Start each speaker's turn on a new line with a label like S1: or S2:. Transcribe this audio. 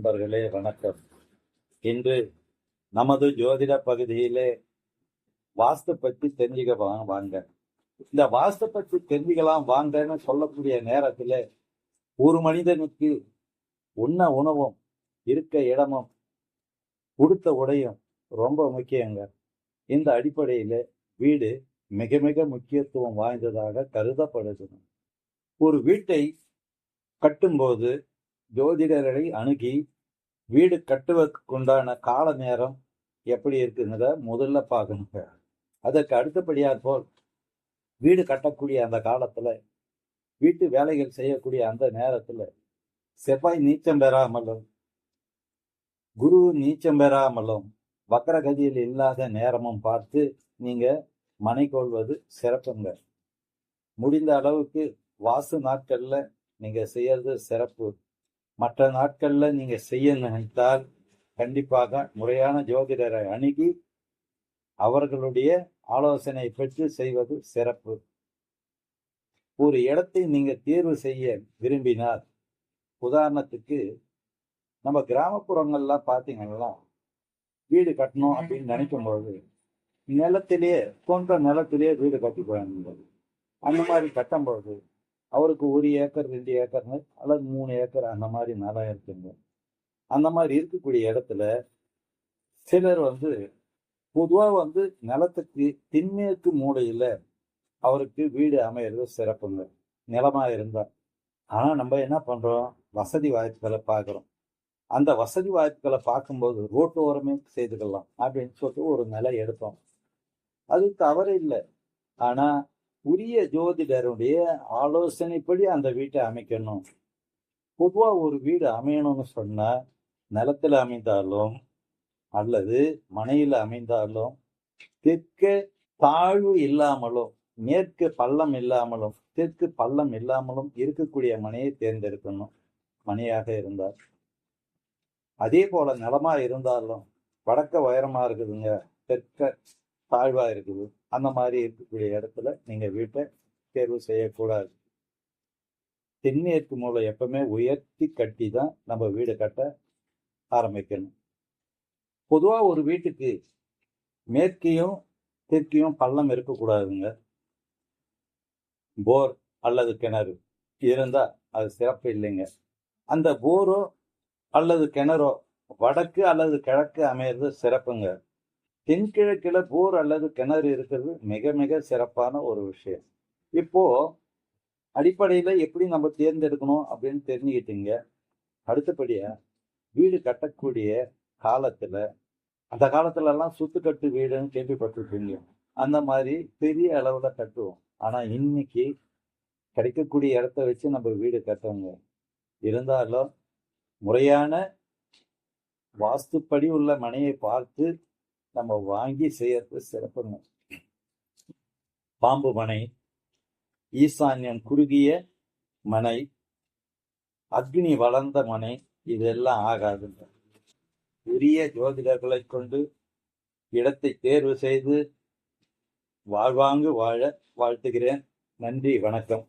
S1: நண்பர்களே வணக்கம். இன்று நமது ஜோதிட பகுதியிலே வாஸ்து பற்றி தெரிஞ்சுக்க வாங்க. இந்த வாஸ்து பற்றி தெரிஞ்சுக்கலாம் வாங்கன்னு சொல்லக்கூடிய நேரத்தில் ஒரு மனிதனுக்கு உண்ண உணவும் இருக்க இடமும் கொடுத்த உடையும் ரொம்ப முக்கியங்க. இந்த அடிப்படையில் வீடு மிக மிக முக்கியத்துவம் வாய்ந்ததாக கருதப்படுது. ஒரு வீட்டை கட்டும்போது ஜோதிடர்களை அணுகி வீடு கட்டுவதற்குண்டான கால நேரம் எப்படி இருக்குங்கிறத முதல்ல பார்க்கணுங்க. அதற்கு அடுத்தபடியாக போல் வீடு கட்டக்கூடிய அந்த காலத்துல வீட்டு வேலைகள் செய்யக்கூடிய அந்த நேரத்துல செவ்வாய் நீச்சம் பெறாமலும் குரு நீச்சம் பெறாமலும் வக்கரகதியில் இல்லாத நேரமும் பார்த்து நீங்க மனை கொள்வது சிறப்புங்க. முடிந்த அளவுக்கு வாசு நாட்கள்ல நீங்க செய்யறது சிறப்பு. மற்ற நாட்கள்ல நீங்க செய்ய நினைத்தால் கண்டிப்பாக முறையான ஜோதிடரை அணுகி அவர்களுடைய ஆலோசனை பெற்று செய்வது சிறப்பு. ஒரு இடத்தை நீங்க தேர்வு செய்ய விரும்பினால், உதாரணத்துக்கு நம்ம கிராமப்புறங்கள்லாம் பார்த்தீங்கன்னா வீடு கட்டணும் அப்படின்னு நினைக்கும் போது நிலத்திலேயே போன்ற நிலத்திலேயே வீடு கட்டி போயிருந்தது. அந்த மாதிரி கட்டும்போது அவருக்கு 1 ஏக்கர் 2 ஏக்கர்னு அல்லது 3 ஏக்கர் அந்த மாதிரி நிலம் இருக்குங்க. அந்த மாதிரி இருக்கக்கூடிய இடத்துல சிலர் பொதுவா நிலத்துக்கு தென்மேற்கு மூலையில அவருக்கு வீடு அமையிறது சிறப்புங்க, நிலமா இருந்தா. ஆனா நம்ம என்ன பண்றோம், வசதி வாய்ப்புகளை பார்க்குறோம். அந்த வசதி வாய்ப்புகளை பார்க்கும்போது ரோட்டு ஓரமே செய்துக்கலாம் அப்படின்னு சொல்லிட்டு ஒரு நிலை எடுத்தோம். அது தவறு இல்லை. ஆனா உரிய ஜோதிடருடைய ஆலோசனைப்படி அந்த வீட்டை அமைக்கணும். பொதுவா ஒரு வீடு அமையணும்னு சொன்னா நிலத்துல அமைந்தாலும் அல்லது மனையில அமைந்தாலும் தெற்கு தாழ்வு இல்லாமலும் மேற்கு பள்ளம் இல்லாமலும் தெற்கு பள்ளம் இல்லாமலும் இருக்கக்கூடிய மனையை தேர்ந்தெடுக்கணும். மனையாக இருந்தால் அதே போல நிலமா இருந்தாலும் வடக்க உயரமா இருக்குதுங்க, தெற்க தாழ்வா இருக்குது, அந்த மாதிரி இருக்கக்கூடிய இடத்துல நீங்க வீட்டை தேர்வு செய்யக்கூடாது. தென்மேற்கு மூலை எப்பவுமே உயர்த்தி கட்டி தான் நம்ம வீடு கட்ட ஆரம்பிக்கணும். பொதுவா ஒரு வீட்டுக்கு மேற்கையும் தெற்கையும் பள்ளம் இருக்கக்கூடாதுங்க. போர் அல்லது கிணறு இருந்தா அது சிறப்பு இல்லைங்க. அந்த போரோ அல்லது கிணறோ வடக்கு அல்லது கிழக்கு அமையிறது சிறப்புங்க. தென்கிழக்கில போர் அல்லது கிணறு இருக்கிறது மிக மிக சிறப்பான ஒரு விஷயம். இப்போ அடிப்படையில எப்படி நம்ம தேர்ந்தெடுக்கணும் அப்படின்னு தெரிஞ்சுக்கிட்டீங்க. அடுத்தபடியா வீடு கட்டக்கூடிய காலத்துல, அந்த காலத்துல எல்லாம் சுத்துக்கட்டு வீடுன்னு கேள்விப்பட்டிருப்பீங்க. அந்த மாதிரி பெரிய அளவுல கட்டுவோம். ஆனா இன்னைக்கு கிடைக்கக்கூடிய இடத்த வச்சு நம்ம வீடு கட்டுவோங்க. இருந்தாலும் முறையான வாஸ்துப்படி உள்ள மனையை பார்த்து நம்ம வாங்கி செய்யறது சிறப்புங்க. பாம்பு மனை, ஈசான்யம் குறுகிய மனை, அக்னி வளர்ந்த மனை, இதெல்லாம் ஆகாதுங்க. உரிய ஜோதிடர்களை கொண்டு இடத்தை தேர்வு செய்து வாழ்வாங்கு வாழ வாழ்த்துகிறேன். நன்றி, வணக்கம்.